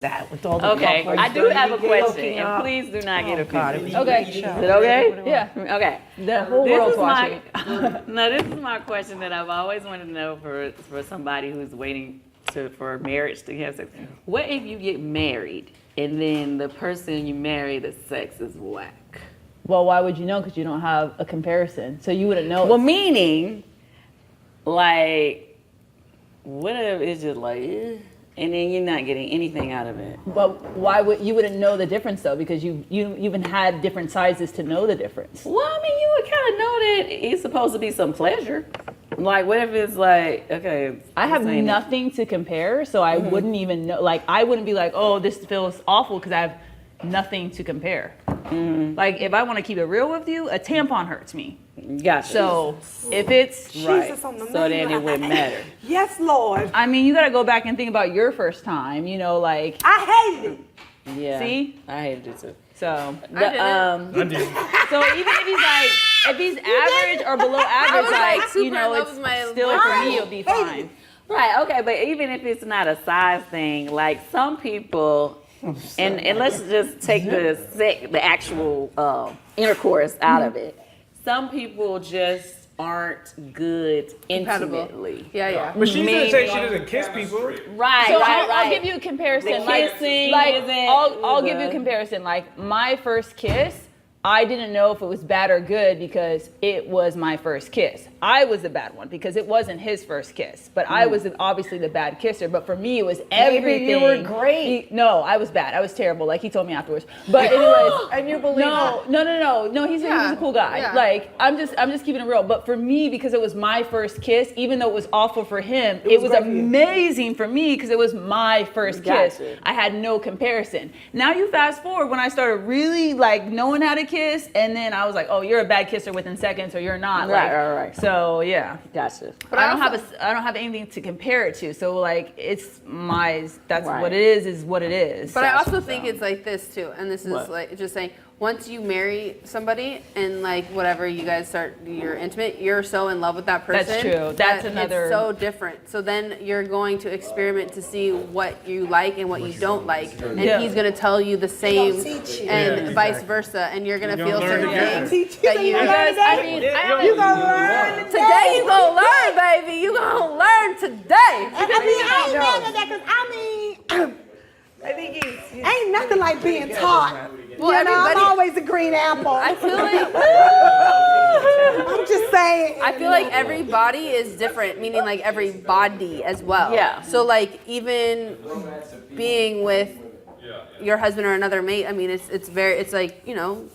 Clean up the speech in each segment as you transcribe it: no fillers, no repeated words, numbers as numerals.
that with all the Okay, couples. I do have a question, Hooking and up. please do not get God, offended. it was Okay. a great show. Is it okay? Yeah. Okay. The whole This world's is watching. no, this is my question that I've always wanted to know for somebody who's waiting for marriage to have sex. What if you get married and then the person you marry, the sex is whack? Well, why would you know? Because you don't have a comparison, so you wouldn't know. Well, meaning, like, what if it's just like, and then you're not getting anything out of it? But why would you wouldn't know the difference though? Because you even had different sizes to know the difference. Well, I mean, you would kind of know that it's supposed to be some pleasure. Like, what if it's like, okay, I have this ain't it. nothing to compare, so I wouldn't even know. Like, I wouldn't be like, oh, this feels awful because I have nothing to compare. Like, if I want to keep it real with you, a tampon hurts me. Gotcha. So if it's right, Jesus on the so then it wouldn't matter. Yes, Lord. I mean, you got to go back and think about your first time. You know, like, I hated it. Yeah. See? I hated it too. so. The, So even if he's average or below average, was, like, like, super you know, in love it's with my still for boyfriend. me, it'll be fine. right, okay, but even if it's not a size thing, like some people, and let's just take the actual intercourse out of it. Some people just aren't good Compatible. intimately. Yeah. But she's gonna say she doesn't kiss people. Right, So right, I'll give you a comparison. The Like, kissing isn't I'll give you a good. comparison. Like my first kiss, I didn't know if it was bad or good because it was my first kiss. I was the bad one because it wasn't his first kiss, but I was obviously the bad kisser. But for me, it was everything. you were great. No, I was bad. I was terrible. Like he told me afterwards. But anyways, And you believe no, he was a cool guy. Yeah. Like I'm just keeping it real. But for me, because it was my first kiss, even though it was awful for him, it was great for you. amazing for me because it was my first kiss. Gotcha. I had no comparison. Now you fast forward when I started really like knowing how to kiss, and then I was like, oh, you're a bad kisser within seconds, or you're not. Right, Like, right. So yeah. Gotcha. But I don't have anything to compare it to. So like it's that's Right. what it is what it is. But I also think it's like this too, and this is What? like just saying, once you marry somebody and like whatever you guys you're intimate, you're so in love with that person. That's true. That's that another- It's so different. So then you're going to experiment to see what you like and what you don't like, and Yeah. he's gonna tell you the same, teach you. and Yeah, vice versa, and you're gonna You're feel gonna learn certain together. things that you. Because, I mean, You gonna learn Today you gonna learn, baby. You gonna learn today. I ain't mad at that because I think he's ain't nothing like being taught. Well, You know, I'm everybody- always a green apple. I feel like. I'm just saying. I feel like every body is different, meaning like every body as well. Yeah. So like even being with your husband or another mate, I mean it's like, you know,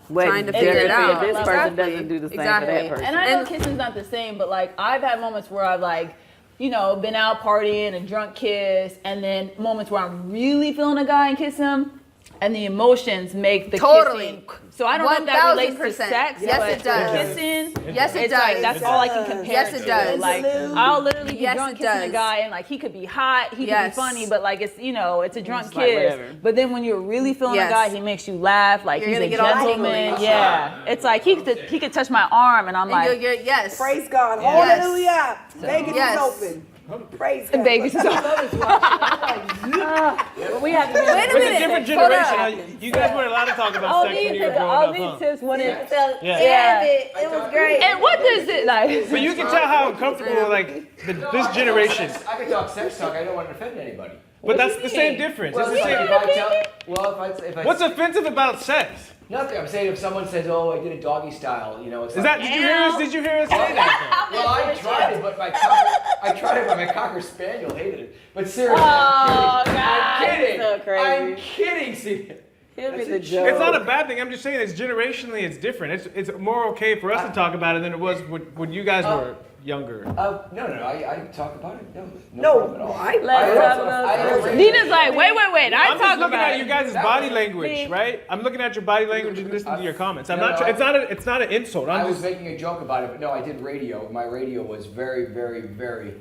But trying to figure it out. This person Exactly. doesn't do the same Exactly. for that person. And I know kissing's not the same, but like I've had moments where I've like, you know, been out partying and drunk kiss, and then moments where I'm really feeling a guy and kiss him, and the emotions make the Totally. kissing. So I don't know if that relates to 1000%. sex, Yes, but it does. kissing, Yes, it it's like does. that's all I can compare Yes, it it to. does. Like I'll literally be Yes, drunk it kissing a does. guy, and like he could be hot, he could Yes. be funny, but like it's, you know, it's a drunk It's like kiss. whatever. But then when you're really feeling Yes. a guy, he makes you laugh, like You're he's gonna a get all gentleman. tingly. Yeah, it's like he could touch my arm, and I'm And like. you're yes. Praise God. Yes. Hallelujah. Vegas Yes. is open. Praise God. Vegas is We have to Wait a It's a minute. different Hold generation. up. You guys weren't allowed to talk about All sex when these you were growing up, huh? tips when it. yeah, it was great. And what does it like? But you can tell how uncomfortable like this generation. I can talk sex talk. I don't want to offend anybody. But that's the same difference. It's the If same. I tell, if I What's offensive about sex? nothing. I'm saying if someone says, "Oh, I did a doggy style," you know, it's Is like, that? Did you hear us? Did you hear us say that? well, I tried it, but my cocker spaniel hated it. But seriously, Oh, God, I'm kidding. so crazy. I'm kidding. See, He'll be That's the a joke. It's not a bad thing. I'm just saying it's generationally it's different. It's more okay for us to talk about it than it was when you guys were younger. no. I talk about it. No problem at all. Let's talk about it. Nina's like, wait. I'm I just talk looking about at you it. guys' body language, right? I'm looking at your body language and listening to your comments. I'm not. It's not an insult. I I'm was just. making a joke about it, but no, I did radio. My radio was very, very, very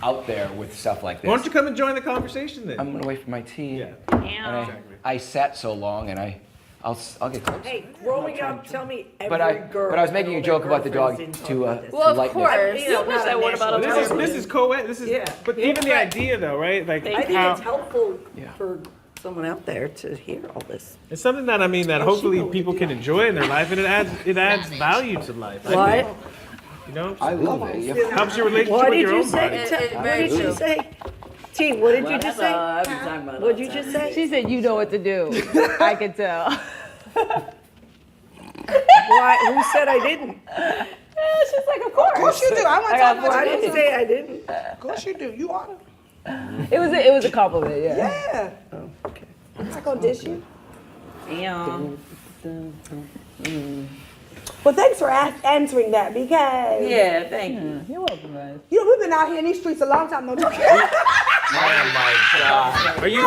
out there with stuff like this. Why don't you come and join the conversation then? I'm gonna wait for my tea. Yeah. And I sat so long, and I I'll get close. Hey, growing up, tell me every But I girl. was making a joke about the dog to Well, of lighten it. course. You know, wish not I a would about national a This is co-ed. This is. Yeah. But even the idea, though, right? Like I think how it's helpful Yeah. for someone out there to hear all this. it's something that that hopefully people can enjoy in their life, and it adds value to life. I What? think, you know, I love it. Yeah. helps your relationship What with did your you own body. say? It What very did you true. say? T, what did you just say? I've been talking about What did you just say? She said, "You know what to do." I could tell. Why? Who said I didn't? She's like, "Of course." Of course you do. I want to got talk about I you. didn't say I didn't. Of course you do. You ought to. It was a compliment. Yeah. Yeah. Oh, okay. I'm not gonna dish you. Damn. Well, thanks for answering that because Yeah, thank you. You're welcome, guys. you know we've been out here in these streets a long time. No joke. Oh my God. Are you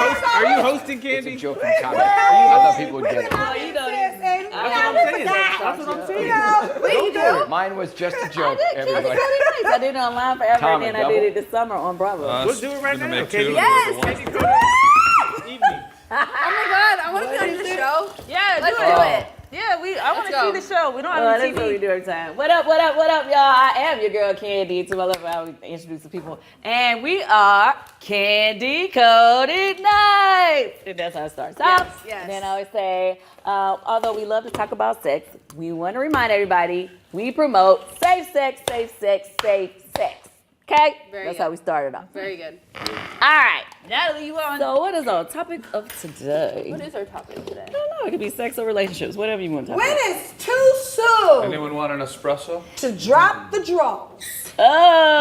hosting, It's a Candy? joke from comedy. I thought people would get it. Well, you know, That's what I'm saying. That's what I'm saying. Wait, you do? Mine was just a joke, everybody. I did it online forever, Tom, and a then I did double? it this summer on Bravo. Let's do it right Gonna now. make Candy. two. Yes. Candy, go ahead. Evening. Oh my God, I want to be on the show. Yeah, Let's do do it. it. Yeah, I want to go. see the show. We don't Oh, have that's what we any TV. do every time. What up, y'all? I am your girl Candy. To my left, I always introduce the people. And we are Candy Coated Nights. And that's how it starts out. yes. And then I always say, although we love to talk about sex, we want to remind everybody we promote safe sex, safe sex, safe sex. Okay? Very That's good. how we started off. Very good. All right. Natalie, you on? So what is our topic of today? What is our topic today? I don't know. It could be sex or relationships, whatever you want to talk When about. it's too soon Anyone want an espresso? to drop the draws.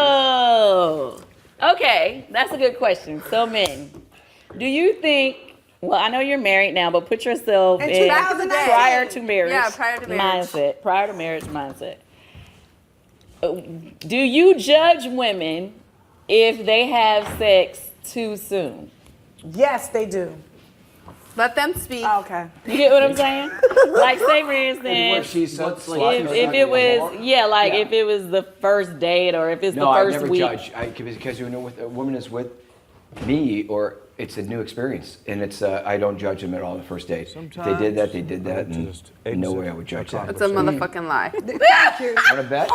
Oh, okay. That's a good question. So, men, do you think? Well, I know you're married now, but put yourself In in 2008. prior to marriage. Yeah, prior to marriage. mindset. Prior to marriage mindset. Do you judge women if they have sex too soon? Yes, they do. Let them speak. Okay. You get what I'm saying? Like, say for What instance, she said, if it was, if it was the first date or if it's No, the I first never week. judge. Because you know, with a woman is with me, or it's a new experience, and it's I don't judge them at all on the first date. If they did that, they did that, and no way I would judge that. It's a motherfucking lie. Want to bet?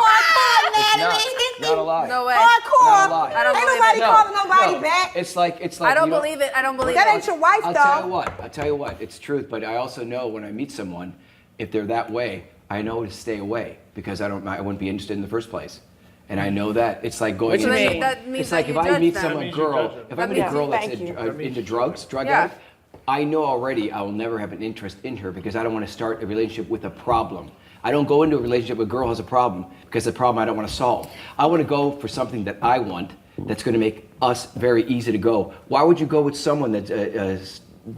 It's not a lie. No way. Hardcore. Not a lie. I don't Ain't believe nobody it. calling nobody back. It's like I don't you know- believe it. I don't believe That it. ain't your wife, I'll though. tell you what, it's truth, but I also know when I meet someone, if they're that way, I know to stay away because I wouldn't be interested in the first place. And I know that. It's like going What you into mean? That means it's like that if you I judge meet them. some That means you judge girl, them. if I meet a girl that's Thank you. into drugs, drug Yeah. addict, I know already I will never have an interest in her because I don't want to start a relationship with a problem. I don't go into a relationship with a girl who has a problem because the problem I don't want to solve. I want to go for something that I want that's going to make us very easy to go. Why would you go with someone that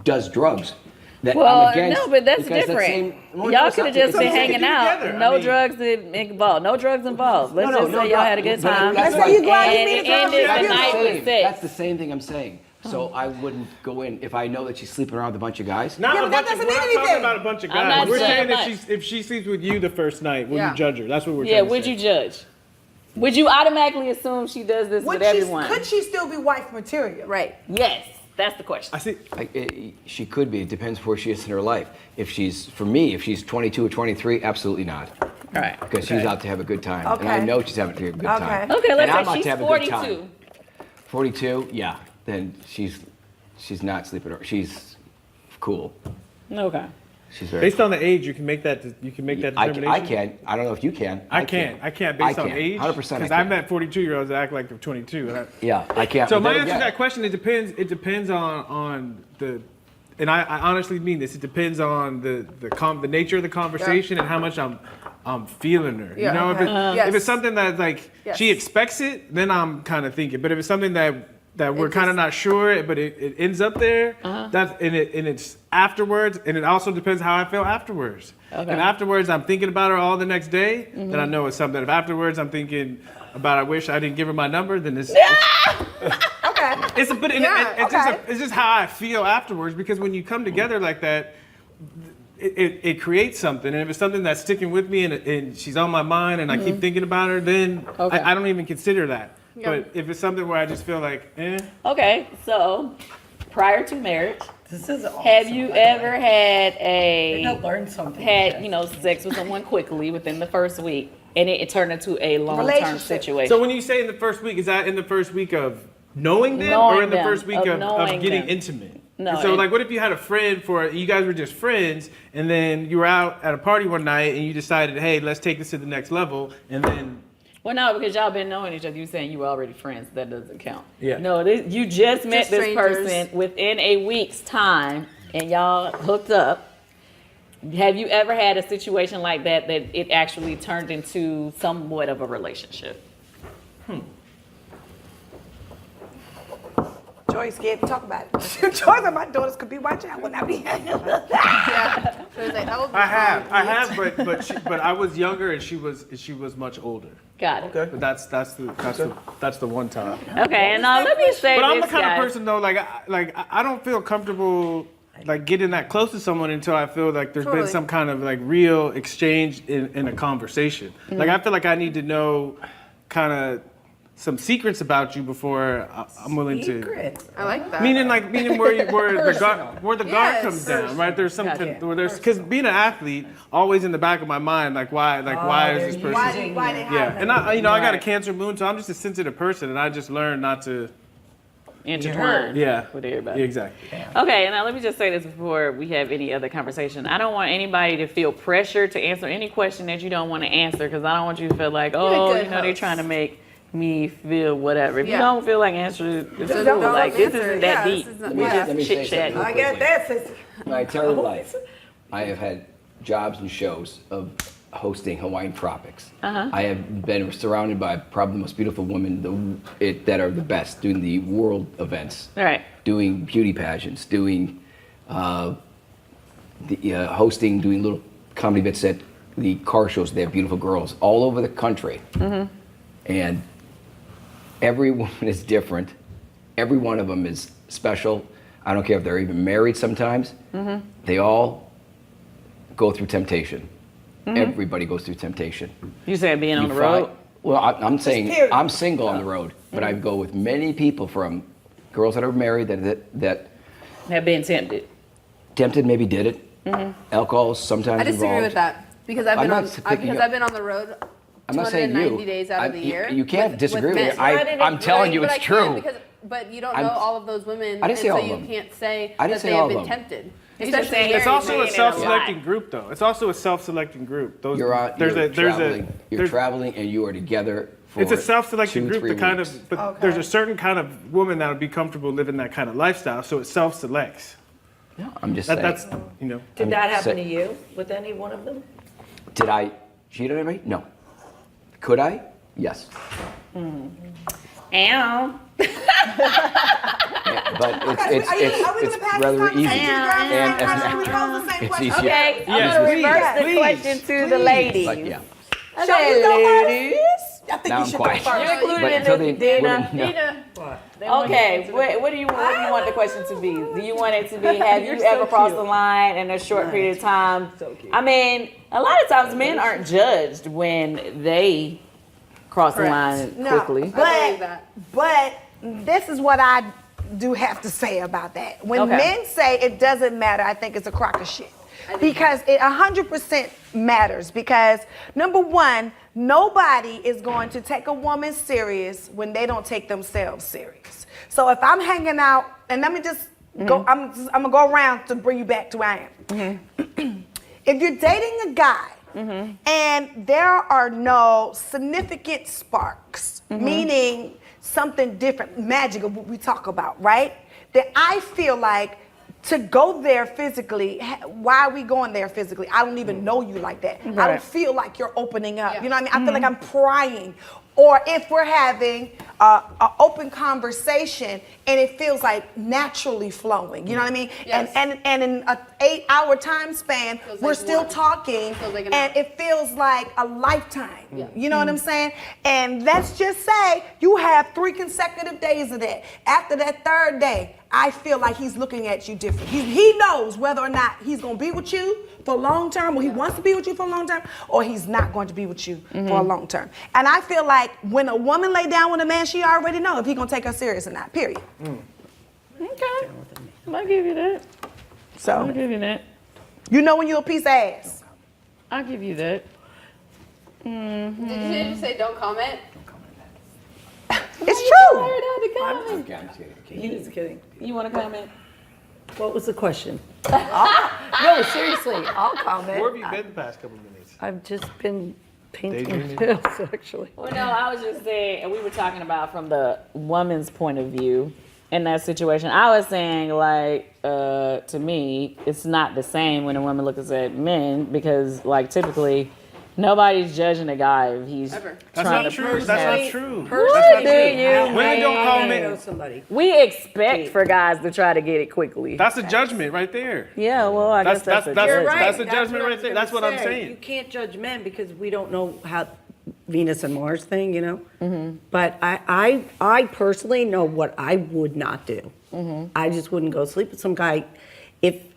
does drugs? That Well, I'm against, no, but that's because different. well, Y'all it's could not- have just it's been not- hanging out. together. No I mean- drugs involved. No drugs involved. Let's just say y'all had a good but time. that's Let's say you right. go out and And meet it a girl. ended That's the the night with sex. That's the same thing I'm saying. So I wouldn't go in if I know that she's sleeping around with a bunch of guys. Not Yeah, a but that bunch of, doesn't we're not mean talking anything. about a bunch of I'm guys. not We're saying saying much. if she sleeps with you the first night, will Yeah. you judge her? That's what we're Yeah, trying to would say. you judge? Would you automatically assume she does this with everyone? Could she still be wife material? Right. Yes, that's the question. I see. She could be. It depends where she is in her life. If she's 22 or 23, absolutely not. All right. Because she's out to have a good time. And I Okay. know she's having a good time. Okay, let's And I'm say out she's to have a good 42. time. 42, yeah. Then she's not sleeping. She's cool. Okay. She's very. Based on the age, you can make that. You can make that determination. I can. I don't know if you can. I can't based on age. 100%. Because I've met 42-year-olds that act like they're 22. And Yeah, I can't. so But my then answer to again- that question, it depends. It depends on the, and I honestly mean this. It depends on the nature of the conversation and how much I'm feeling her. Yeah. You know, Yes. if it's something that like Yes. she expects it, then I'm kind of thinking. But if it's something that we're kind of not sure, but it ends up there, that's and it's afterwards, and it also depends how I feel afterwards. Okay. And afterwards, I'm thinking about her all the next day, then I know it's something. If afterwards I'm thinking about I wish I didn't give her my number, then it's Okay. it's a bit. Yeah, It's just how I feel afterwards, because when you come together like that, it creates something. And if it's something that's sticking with me and she's on my mind and I keep thinking about her, then Okay. I don't even consider that. Yeah. But if it's something where I just feel like, Okay, so prior to marriage, This is awesome. have you ever had They're gonna learn something. sex with someone quickly within the first week, and it turned into a long-term Relationship. situation? So when you say in the first week, is that in the first week of knowing them, Knowing or in the them, first week of of knowing getting them. intimate? No, So it- like, what if you had a friend you guys were just friends, and then you were out at a party one night, and you decided, hey, let's take this to the next level, and then Well, no, because y'all been knowing each other. You saying you were already friends. That doesn't count. Yeah. No, you just met Just this strangers. person within a week's time, and y'all hooked up. Have you ever had a situation like that it actually turned into somewhat of a relationship? Joy's scared to talk about it. Joy and my daughters could be watching. I would not be. Yeah. So it's like, that would be I have, but I was younger, and she was much older. Got it. But that's the one time. Okay, and now let me say But this, I'm the kind guys. of person though, I don't feel comfortable like getting that close to someone until I feel like there's been Totally. some kind of like real exchange in a conversation. Like I feel like I need to know kind of some secrets about you before I'm willing to. Secrets. I like that. Meaning where the guard Yes. comes down, right? There's some Gotcha. where there's because being an athlete always in the back of my mind, why is this person? Why they Yeah, and I got a Right. Cancer moon, so I'm just a sensitive person, and I just learned not to. Intertwined Yeah, with everybody. exactly. Okay, and now let me just say this before we have any other conversation. I don't want anybody to feel pressure to answer any question that you don't want to answer, because I don't want you to feel like, oh, good they're host. trying to make me feel whatever. If you Yeah. don't feel like answering, it's So cool. don't Like, this answer. isn't that Yeah, deep. this is not- Let me, yeah. let me say Chit chat. something. I real get quickly. that, sister. My entire life, I have had jobs and shows of hosting Hawaiian Tropics. I have been surrounded by probably the most beautiful women that are the best, doing the world events, All right. doing beauty pageants, doing hosting, doing little comedy bits at the car shows. They have beautiful girls all over the country, and every woman is different. Every one of them is special. I don't care if they're even married sometimes. They all go through temptation. Everybody goes through temptation. You said being on the You road? find- Well, I'm saying period. I'm single on the road, but I go with many people, from girls that are married that Have been tempted. tempted, maybe did it. Alcohol is sometimes I disagree involved. with that because I've I'm been not on picking because you- I've been on the road I'm not saying 290 you. days out of the year. You can't disagree with men. me. I'm telling you But it's I can't true. because, but you don't I'm- know all of those women, I didn't and say so all of you them. can't say I didn't that say they all have of been them. tempted. He's just saying It's You're also a being in a self-selecting lot. group, though. It's also a self-selecting group. Those You're out. there's You're a there's traveling. a You're there's, traveling, and you are together for it's a self-selecting 2-3 group. The kind weeks. of but there's a certain kind of woman that would be comfortable living that kind of lifestyle. So it self-selects. I'm just That, saying. that's you know. Did that happen Say- to you with any one of them? Did I cheat on anybody? No. Could I? Yes. Ow. But Are we it's gonna pass rather this easy. conversation around the And same question? We pose the same it's question? easier. Okay, I'm Yes, going to please, reverse the please, question to the ladies. But yeah. Shall we go first? I think Now you I'm should go quiet. first. You're included But in until this, they Dina. wouldn't know. Okay, what do you want the question to be? Do you want it to be, have you ever crossed the line in a short period of time? So cute. I mean, a lot of times men aren't judged when they cross the line No, quickly. I believe that. but this is what I do have to say about that. When Okay. men say it doesn't matter, I think it's a crock of shit. Because it 100% matters. Because number one, nobody is going to take a woman serious when they don't take themselves serious. So if I'm hanging out, and let me just go, I'm gonna go around to bring you back to where I am. If you're dating a guy and there are no significant sparks, meaning something different, magic of what we talk about, right? Then I feel like to go there physically, why are we going there physically? I don't even know you like that. I Right. don't feel like you're opening up. Yeah. You know what I mean? I feel like I'm prying. Or if we're having an open conversation and it feels like naturally flowing, you know what I mean? Yes. And in an 8-hour time span, Feels we're like still one. talking, Feels like an and hour. it feels like a lifetime. You know what I'm saying? And let's just say you have 3 consecutive days of that. After that 3rd day, I feel like he's looking at you different. He knows whether or not he's gonna be with you for long term, or he wants to be with you for a long term, or he's not going to be with you for a long term. And I feel like when a woman lay down with a man, she already know if he's gonna take her serious or not, period. Okay. I'll give you that. I'll So give you that. you know when you're a piece of ass. I'll give you that. Did you just say don't comment? It's true. Okay, I'm just kidding. He was kidding. You want to comment? What was the question? No, seriously, I'll comment. Where have you been the past couple minutes? I've just been painting Daydreaming? nails, actually. Well, no, I was just saying, and we were talking about from the woman's point of view in that situation. I was saying, like, to me, it's not the same when a woman looks at men because, like, typically, nobody's judging a guy if he's Ever. That's trying not to true. prove That's that. not true. Personally, That's not do true. you, Women don't call I men. know somebody. We expect for guys to try to get it quickly. That's a judgment right there. Yeah, well, I guess That's that's a that's You're judgment. right. that's a judgment right there. That's what I'm You saying. can't judge men because we don't know how Venus and Mars thing, you know? But I personally know what I would not do. I just wouldn't go sleep with some guy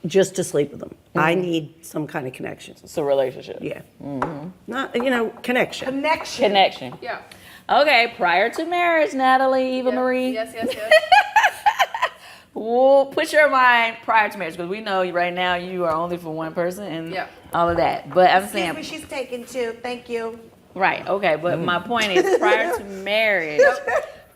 just to sleep with them. I need some kind of connection. It's a relationship. Yeah. Not, connection. Connection. Yeah. Okay, prior to marriage, Natalie, Eva Marie. Yes, yes, yes. Well, put your mind prior to marriage because we know right now you are only for one person and Yeah. all of that. But I'm Excuse saying, me, she's taking two. Thank you. right, okay, but my point is prior to marriage,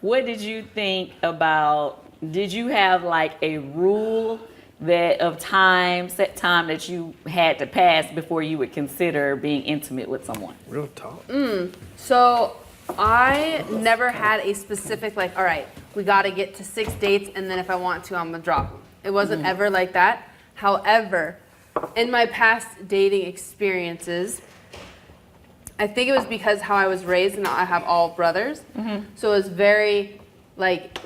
what did you think about, did you have like a rule that of time, set time that you had to pass before you would consider being intimate with someone? Real talk. So I never had a specific like, all right, we got to get to 6 dates, and then if I want to, I'm gonna drop them. It wasn't ever like that. However, in my past dating experiences, I think it was because how I was raised, and I have all brothers, so it was very like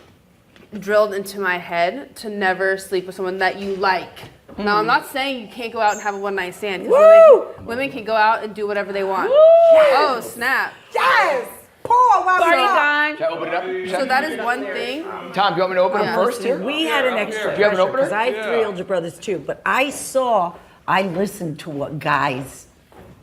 drilled into my head to never sleep with someone that you like. Now, I'm not saying you can't go out and have a one-night stand. 'Cause women can go out and do whatever they want. Oh, snap. Yes. Pour while Party we talk. time. Should I open it up? So that is one thing. Tom, do you want me to open Yeah. them first here? We had an extra Do you have an opener? because I have 3 older brothers too, but I listened to what guys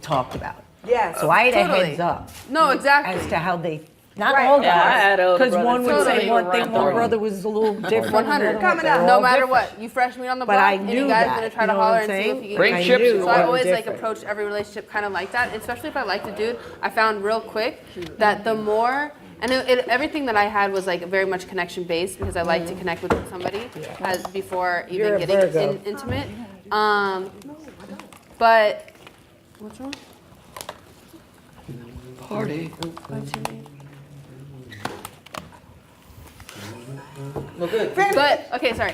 talked about. Yes. So I had a Totally. heads up No, exactly. as to how they, not Right. all Yeah, I had guys, older because one would brothers, say totally. one thing, Around one the brother was a little different. 100. another Coming they're up. all No matter different. what, you fresh meat on the But block. I Any knew guy's that, gonna try you to know what holler I'm and see saying? if you can. Bring I chips. knew So I they were always like different. approach every relationship kind of like that, especially if I liked a dude. I found real quick that the more, and everything that I had was like very much connection based because I like to connect with somebody as before You're even a getting Virgo. intimate. But what's wrong? Party. But okay, sorry.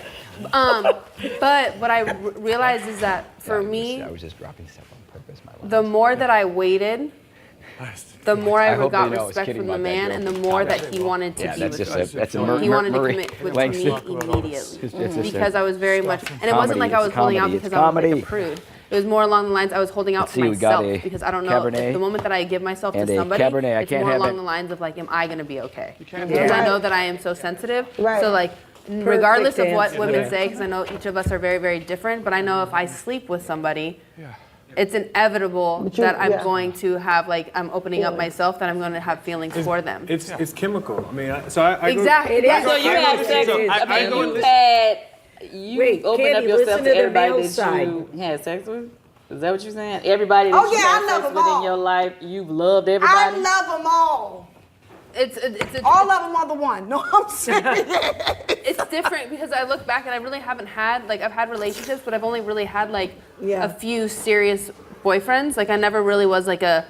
But what I realized is that for me, I was just dropping stuff on purpose. My love. the more that I waited, the more I, I hope got they know I was respect kidding from the about that man, joke. and the more that he wanted to Yeah, be that's with just me. a, that's a He wanted to Murray commit with Langston. me immediately It's just a because I was very much, and it wasn't comedy, like I was it's holding out comedy, because it's I was like a comedy. prude. It was more along the lines I was holding out Let's for see, we got myself a because I don't know if Cabernet the moment that I give myself to and a somebody, Cabernet. I it's can't more have along it. the lines of like, am I gonna be okay? Because I know that I am so sensitive. Right. So like, regardless of what answer. women say, because I know each of us are very, very different, but I know if I sleep with somebody, it's inevitable that I'm going to have like I'm opening up myself, that I'm going to have feelings for them. It's chemical. I mean, I go. Exactly. It is. So you I had go- sex. so I I mean, go and you listen- had. You Wait, opened Kandi, up yourself listen to to the everybody male that side. you had sex with. Is that what you're saying? Everybody that Oh, you yeah, I had love sex them with all. in your life, you've loved I everybody. love them all. It's All of them are the one. No, I'm serious. it's different because I look back and I really haven't had like I've had relationships, but I've only really had like Yeah. a few serious boyfriends. Like I never really was like a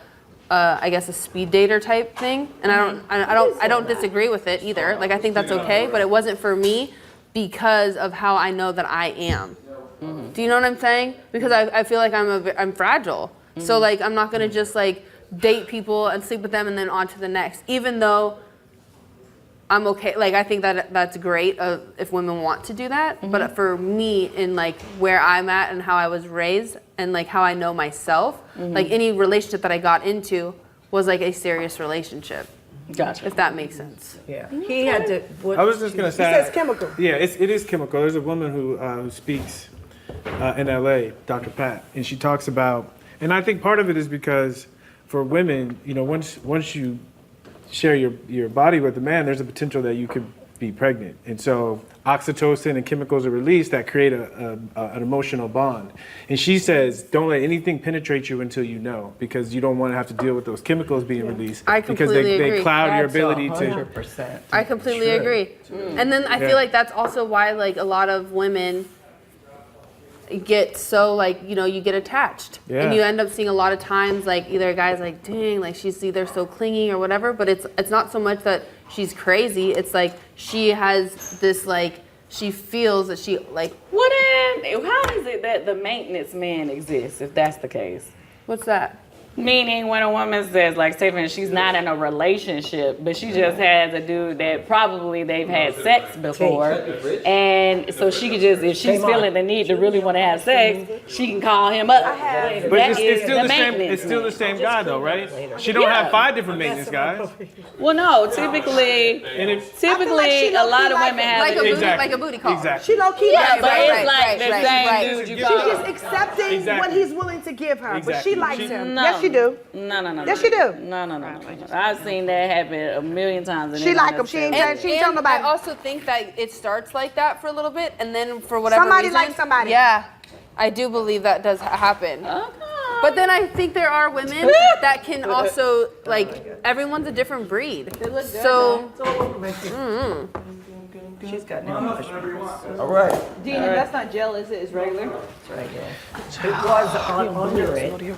I guess a speed dater type thing, and I don't disagree with it either. Like I think that's okay, but it wasn't for me because of how I know that I am. Do you know what I'm saying? Because I feel like I'm fragile. So like I'm not gonna just like date people and sleep with them and then on to the next. Even though I'm okay, like I think that that's great if women want to do that. But for me, in like where I'm at and how I was raised and like how I know myself, like any relationship that I got into was like a serious relationship. Gotcha. If that makes sense. Yeah. He had to. I was just gonna say. says chemical. Yeah, it is chemical. There's a woman who speaks in LA, Dr. Pat, and she talks about, and I think part of it is because for women, once you share your body with a man, there's a potential that you could be pregnant. And so oxytocin and chemicals are released that create an emotional bond. And she says, don't let anything penetrate you until you know, because you don't want to have to deal with those chemicals being released. I because completely they agree. cloud your That's ability to. 100%. I completely agree. And then I Yeah. feel like that's also why like a lot of women get so like, you know, you get attached. Yeah. And you end up seeing a lot of times like either a guy's like, dang, like she's either so clingy or whatever, but it's not so much that she's crazy. It's like she has this like she feels that she like What how is it that the maintenance man exists if that's the case? what's that? Meaning when a woman says, like, say for instance, she's not in a relationship, but she just has a dude that probably they've had sex before, and so she could just, if she's feeling the need to really want to have sex, she can call him up. But That it's is still the same. maintenance It's still man. the same guy, though, right? She don't have 5 different maintenance guys. Well, no, typically, And if, I feel like typically she a low-key lot of like women it. have Like a it. booty, Exactly. like a booty call. Exactly. She low key. Yeah, like but it. it's like the same dude you She's call. just accepting Exactly. what he's willing to give her, but she Exactly. likes She- him. No. Yes, you do. No. Yes, you do. No. I've seen that happen a million times. and She it don't like him. She ain't necessarily- She ain't telling I nobody. also think that it starts like that for a little bit, and then for whatever Somebody reason, likes somebody. Yeah, I do believe that does happen. Okay. But then I think there are women that can also like everyone's a different breed. So She's got no All right. Dina, that's not gel, is it? It's regular. It was under it.